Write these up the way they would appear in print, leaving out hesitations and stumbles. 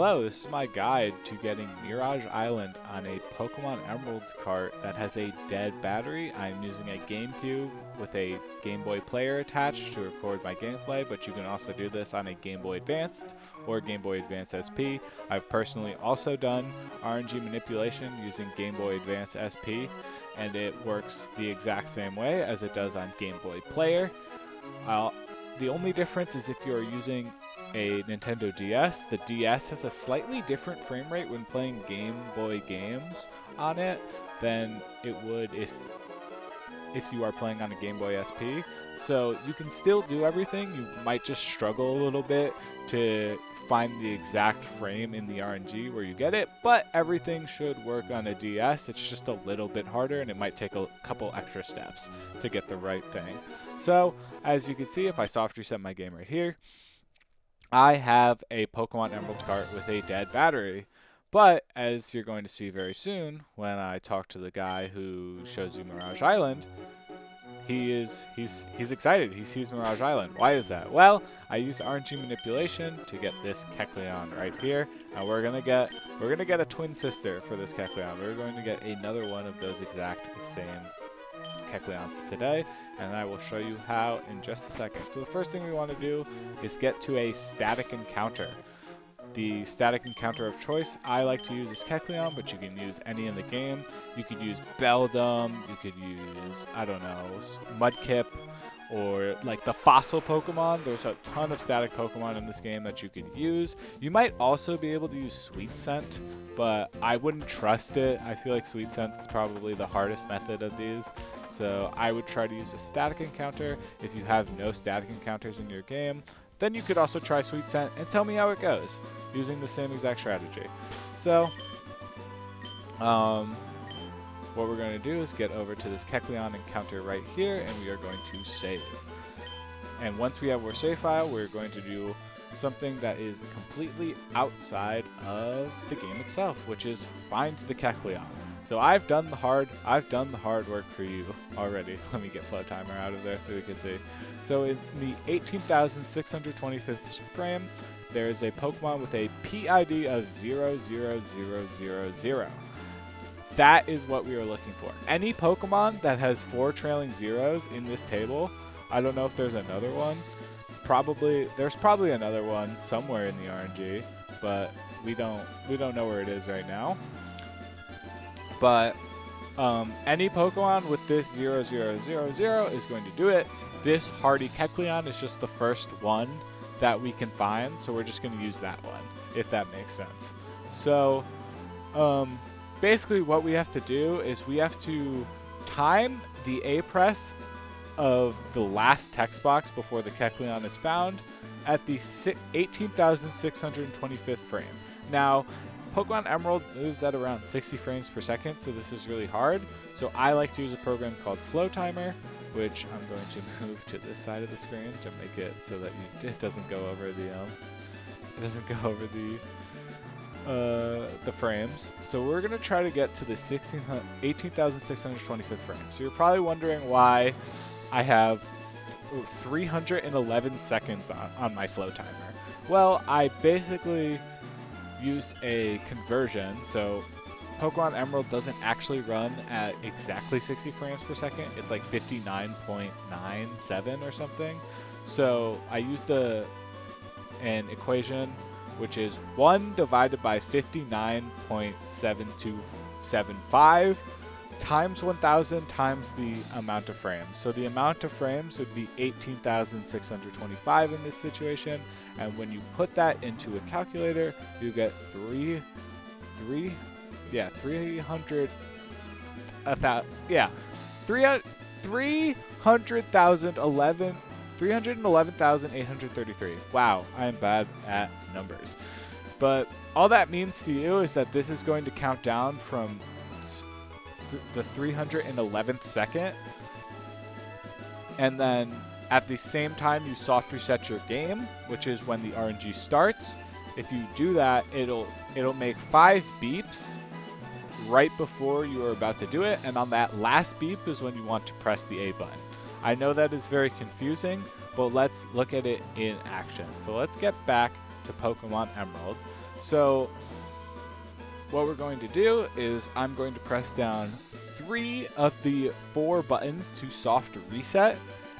Hello, this is my guide to getting Mirage Island on a Pokemon Emerald cart that has a dead battery. I'm using a GameCube with a Game Boy player attached to record my gameplay, but you can also do this on a Game Boy Advanced or Game Boy Advance SP. I've personally also done RNG manipulation using Game Boy Advance SP, and it works the exact same way as it does on Game Boy Player. The only difference is if you're using a Nintendo DS, the DS has a slightly different frame rate when playing Game Boy games on it than it would if you are playing on a Game Boy SP. So you can still do everything. You might just struggle a little bit to find the exact frame in the RNG where you get it, but everything should work on a DS. It's just a little bit harder, and it might take a couple extra steps to get the right thing. So as you can see, if I soft reset my game right here, I have a Pokemon Emerald cart with a dead battery. But as you're going to see very soon, when I talk to the guy who shows you Mirage Island, he's excited. He sees Mirage Island. Why is that? Well, I used RNG manipulation to get this Kleon right here, and we're gonna get a twin sister for this Kleon. We're going to get another one of those exact same Kleons today, and I will show you how in just a second. So the first thing we want to do is get to a static encounter. The static encounter of choice I like to use is Kleon, but you can use any in the game. You could use Beldum, you could use, I don't know, Mudkip, or like the fossil Pokemon. There's a ton of static Pokemon in this game that you could use. You might also be able to use Sweet Scent, but I wouldn't trust it. I feel like Sweet Scent's probably the hardest method of these. So I would try to use a static encounter. If you have no static encounters in your game, then you could also try Sweet Scent and tell me how it goes using the same exact strategy. So what we're going to do is get over to this Kleon encounter right here, and we are going to save. And once we have our save file, we're going to do something that is completely outside of the game itself, which is find the Kleon. So I've done the hard work for you already. Let me get flow timer out of there so we can see. So in the 18,625th frame, there is a Pokemon with a PID of 00000. That is what we are looking for. Any Pokemon that has 4 trailing zeros in this table, I don't know if there's another one. There's probably another one somewhere in the RNG, but we don't know where it is right now. But any Pokemon with this 0000 is going to do it. This hardy Kleon is just the first one that we can find, so we're just going to use that one, if that makes sense. So basically what we have to do is we have to time the A press of the last text box before the Kleon is found at the 18,625th frame. Now, Pokemon Emerald moves at around 60 frames per second, so this is really hard. So I like to use a program called Flow Timer, which I'm going to move to this side of the screen to make it so that it doesn't go over the frames. So we're gonna try to get to the 18,625th frame. So you're probably wondering why I have 311 seconds on my flow timer. Well, I basically used a conversion. So Pokemon Emerald doesn't actually run at exactly 60 frames per second. It's like 59.97 or something. So I used an equation which is 1 divided by 59.7275 times 1,000 times the amount of frames. So the amount of frames would be 18,625 in this situation, and when you put that into a calculator, you get 311,833. Wow, I am bad at numbers. But all that means to you is that this is going to count down from the 311th second, and then at the same time you soft reset your game, which is when the RNG starts. If you do that, it'll make 5 beeps right before you are about to do it, and on that last beep is when you want to press the A button. I know that is very confusing, but let's look at it in action. So let's get back to Pokemon Emerald. So what we're going to do is I'm going to press down 3 of the 4 buttons to soft reset,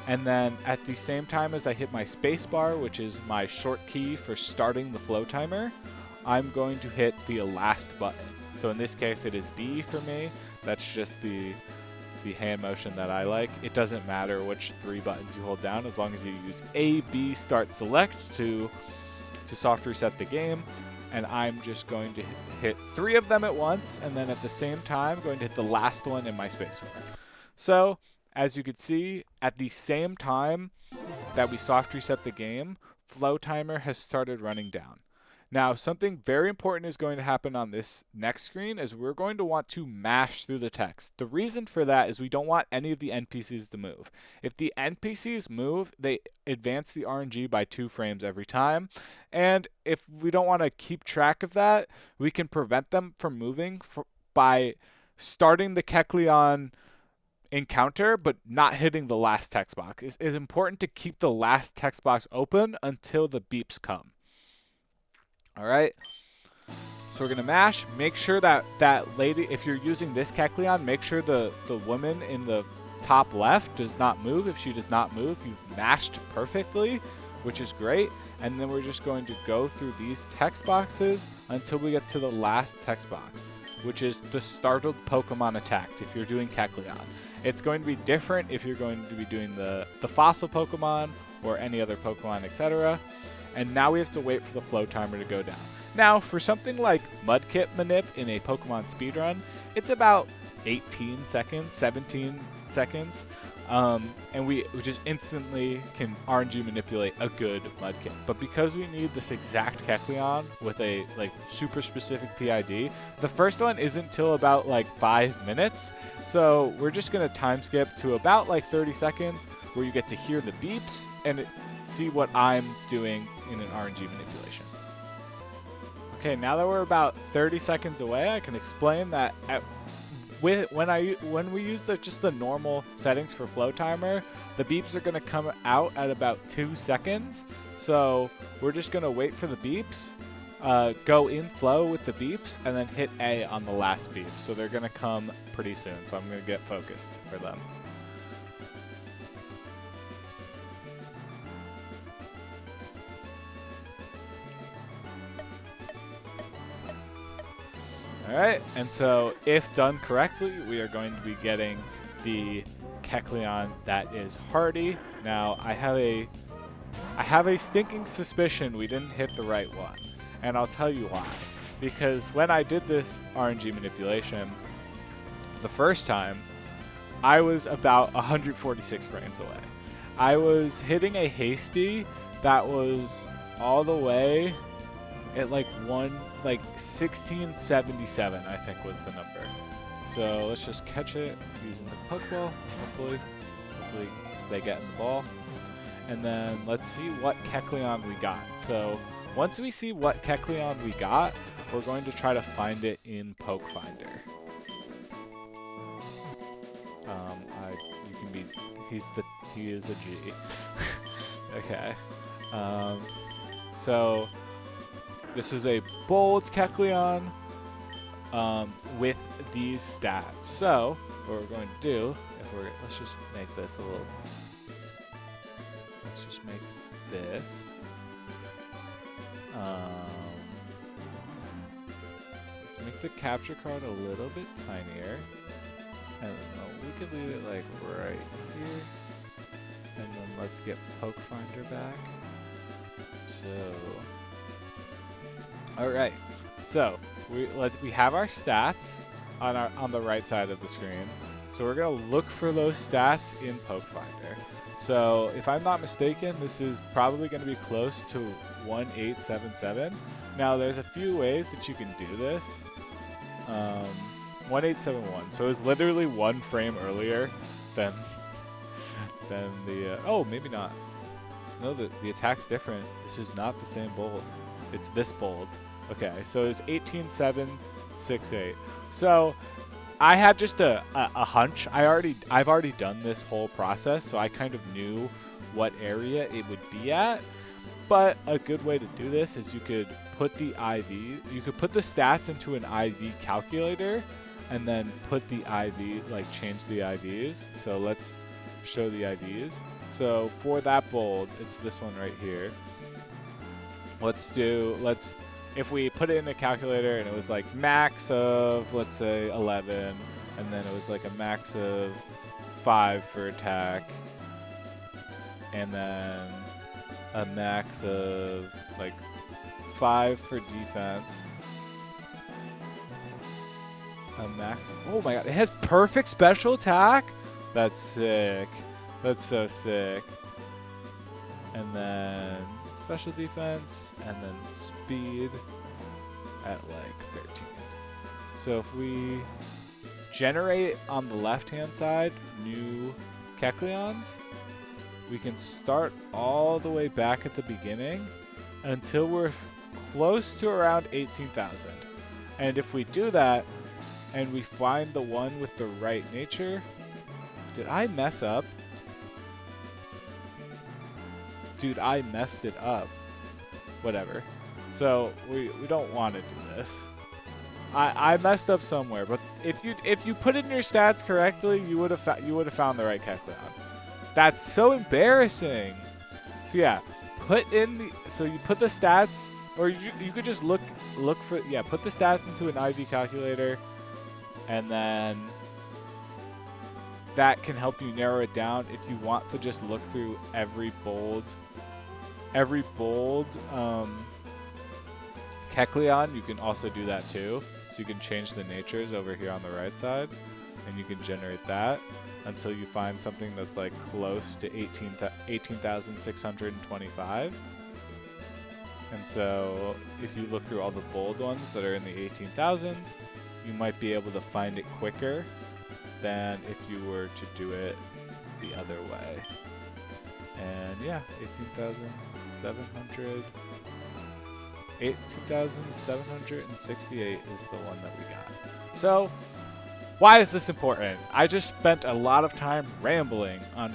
and then at the same time as I hit my spacebar, which is my short key for starting the flow timer, I'm going to hit the last button. So in this case it is B for me. That's just the hand motion that I like. It doesn't matter which 3 buttons you hold down as long as you use A, B, start, select to soft reset the game. And I'm just going to hit 3 of them at once, and then at the same time going to hit the last one in my spacebar. So as you can see, at the same time that we soft reset the game, flow timer has started running down. Now, something very important is going to happen on this next screen is we're going to want to mash through the text. The reason for that is we don't want any of the NPCs to move. If the NPCs move, they advance the RNG by 2 frames every time. And if we don't want to keep track of that, we can prevent them from moving by starting the Kecleon encounter but not hitting the last text box. It's important to keep the last text box open until the beeps come. All right, so we're gonna mash. Make sure that lady, if you're using this Kecleon, make sure the woman in the top left does not move. If she does not move, you've mashed perfectly, which is great. And then we're just going to go through these text boxes until we get to the last text box, which is the startled Pokemon attacked if you're doing Kecleon. It's going to be different if you're going to be doing the fossil Pokemon or any other Pokemon, etc. And now we have to wait for the flow timer to go down. Now, for something like Mudkip Manip in a Pokemon speedrun, it's about 18 seconds, 17 seconds, and we just instantly can RNG manipulate a good Mudkip. But because we need this exact Kecleon with a super specific PID, the first one isn't till about 5 minutes. So we're just gonna time skip to about 30 seconds where you get to hear the beeps and see what I'm doing in an RNG manipulation. Okay, now that we're about 30 seconds away, I can explain that when we use just the normal settings for flow timer, the beeps are going to come out at about 2 seconds. So we're just going to wait for the beeps, go in flow with the beeps, and then hit A on the last beep. So they're going to come pretty soon. So I'm going to get focused for them. Alright, and so if done correctly, we are going to be getting the Kecleon that is hardy. Now, I have a stinking suspicion we didn't hit the right one, and I'll tell you why. Because when I did this RNG manipulation the first time, I was about 146 frames away. I was hitting a hasty that was all the way at 1677, I think was the number. So let's just catch it using the Pokeball. Hopefully they get in the ball. And then let's see what Kecleon we got. So once we see what Kecleon we got, we're going to try to find it in Poke Finder. He is a G. Okay. So this is a bold Kecleon with these stats. So what we're going to do, let's just make this a little. Let's just make this. Let's make the capture card a little bit tinier. And we could leave it right here. And then let's get Poke Finder back. So, all right. So we have our stats on the right side of the screen. So we're gonna look for those stats in Poke Finder. So if I'm not mistaken, this is probably going to be close to 1877. Now there's a few ways that you can do this. 1871. So it was literally 1 frame earlier than the oh, maybe not. No, the attack's different. This is not the same bold. It's this bold. Okay, so it's 18768. So I had just a hunch. I've already done this whole process, so I kind of knew what area it would be at. But a good way to do this is you could put the stats into an IV calculator and then put the IV, like change the IVs. So let's show the IVs. So for that bold, it's this one right here. If we put it in a calculator and it was like max of, let's say 11, and then it was like a max of 5 for attack, and then a max of like 5 for defense. A max. Oh my god, it has perfect special attack? That's sick. That's so sick. And then special defense, and then speed at like 13. So if we generate on the left-hand side new Kecleons, we can start all the way back at the beginning until we're close to around 18,000. And if we do that, and we find the one with the right nature... Did I mess up? Dude, I messed it up. Whatever. So, we don't want to do this. I messed up somewhere, but if you put in your stats correctly, you would have found the right Kecleon. That's so embarrassing. So yeah, put the stats, or you could just look for, yeah, put the stats into an IV calculator, and then that can help you narrow it down. If you want to just look through every bold Kecleon, you can also do that too. So you can change the natures over here on the right side, and you can generate that until you find something that's like close to 18,625. And so if you look through all the bold ones that are in the 18,000s, you might be able to find it quicker than if you were to do it the other way. And yeah, 18,768 is the one that we got. So why is this important? I just spent a lot of time rambling on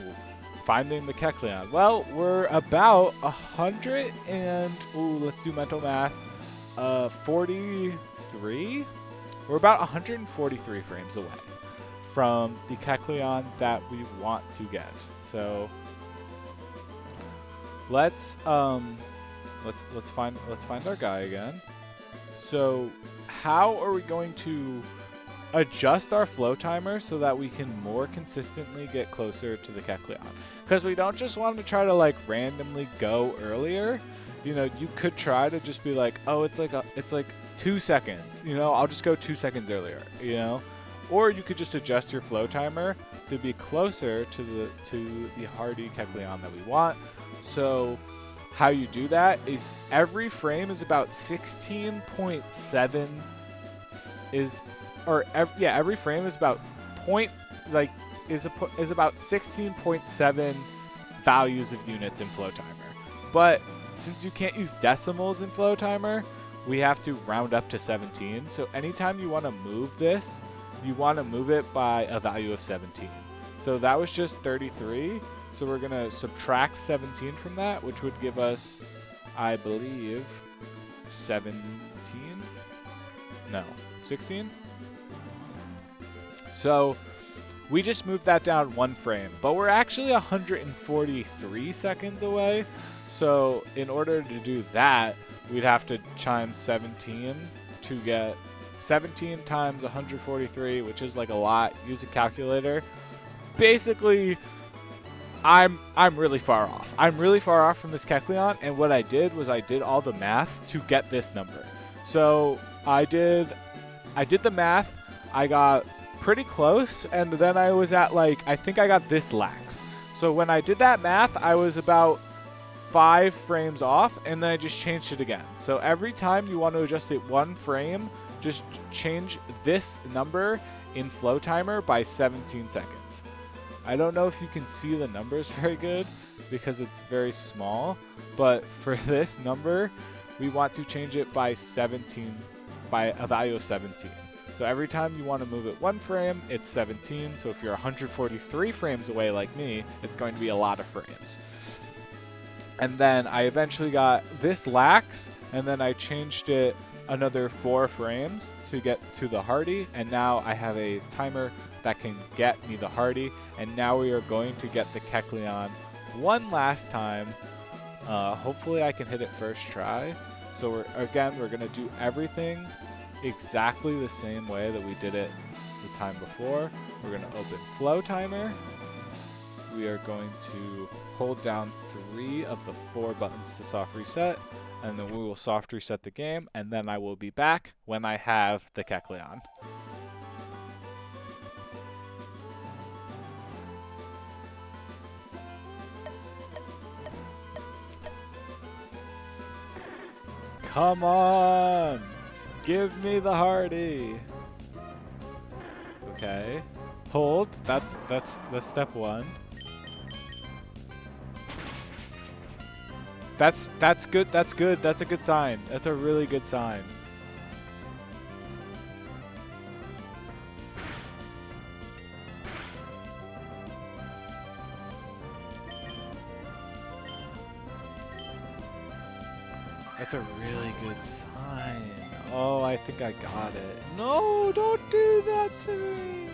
finding the Kecleon. Well, we're about 100 and, ooh, let's do mental math, 43? We're about 143 frames away from the Kecleon that we want to get. So let's find our guy again. So how are we going to adjust our flow timer so that we can more consistently get closer to the Kecleon? Because we don't just want to try to like randomly go earlier. You know, you could try to just be like, oh, it's like 2 seconds. You know, I'll just go 2 seconds earlier. You know, or you could just adjust your flow timer to be closer to the hardy Kecleon that we want. So how you do that is every frame is about 16.7 every frame is about is about 16.7 values of units in flow timer. But since you can't use decimals in flow timer, we have to round up to 17. So anytime you want to move this, you want to move it by a value of 17. So that was just 33. So we're going to subtract 17 from that, which would give us, I believe, 17? No, 16? So we just moved that down 1 frame, but we're actually 143 seconds away. So in order to do that, we'd have to chime 17 to get 17 times 143, which is like a lot. Use a calculator. Basically, I'm really far off. I'm really far off from this Kecleon, and what I did was I did all the math to get this number. So I did the math. I got pretty close, and then I was at like, I think I got this lax. So when I did that math, I was about 5 frames off, and then I just changed it again. So every time you want to adjust it 1 frame, just change this number in flow timer by 17 seconds. I don't know if you can see the numbers very good because it's very small, but for this number, we want to change it by 17, by a value of 17. So every time you want to move it 1 frame, it's 17. So if you're 143 frames away like me, it's going to be a lot of frames. And then I eventually got this lax, and then I changed it another 4 frames to get to the hardy, and now I have a timer that can get me the hardy, and now we are going to get the Kleon one last time. Hopefully I can hit it first try. So we're going to do everything exactly the same way that we did it the time before. We're going to open flow timer. We are going to hold down 3 of the 4 buttons to soft reset, and then we will soft reset the game, and then I will be back when I have the Kleon. Come on! Give me the hardy! Okay. Hold. That's step 1. That's good. That's good. That's a good sign. That's a really good sign. That's a really good sign. Oh, I think I got it. No, don't do that to me.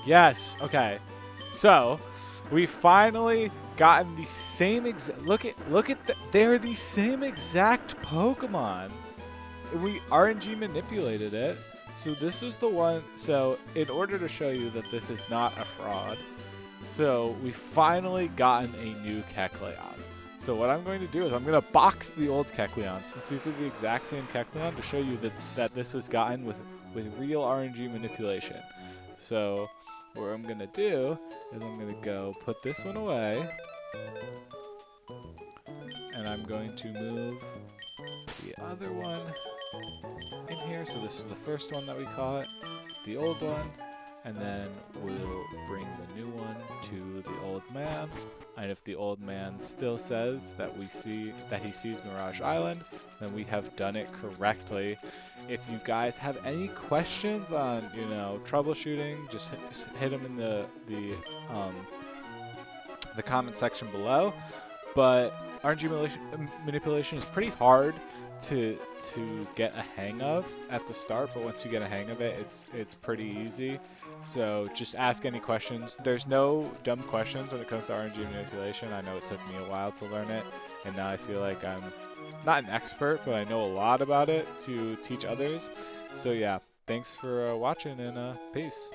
Yes. Okay. So, we finally gotten the same exact. Look at they're the same exact Pokemon. We RNG manipulated it. So this is the one. So in order to show you that this is not a fraud, so we finally gotten a new Kleon. So what I'm going to do is I'm going to box the old Kleon, since these are the exact same Kleon, to show you that this was gotten with real RNG manipulation. So what I'm going to do is I'm going to go put this one away, and I'm going to move the other one in here. So this is the first one that we caught, the old one, and then we'll bring the new one to the old man. And if the old man still says that he sees Mirage Island, then we have done it correctly. If you guys have any questions on, troubleshooting, just hit them in the comment section below. But RNG manipulation is pretty hard to get a hang of at the start, but once you get a hang of it, it's pretty easy. So just ask any questions. There's no dumb questions when it comes to RNG manipulation. I know it took me a while to learn it, and now I feel like I'm not an expert, but I know a lot about it to teach others. So yeah, thanks for watching, and peace.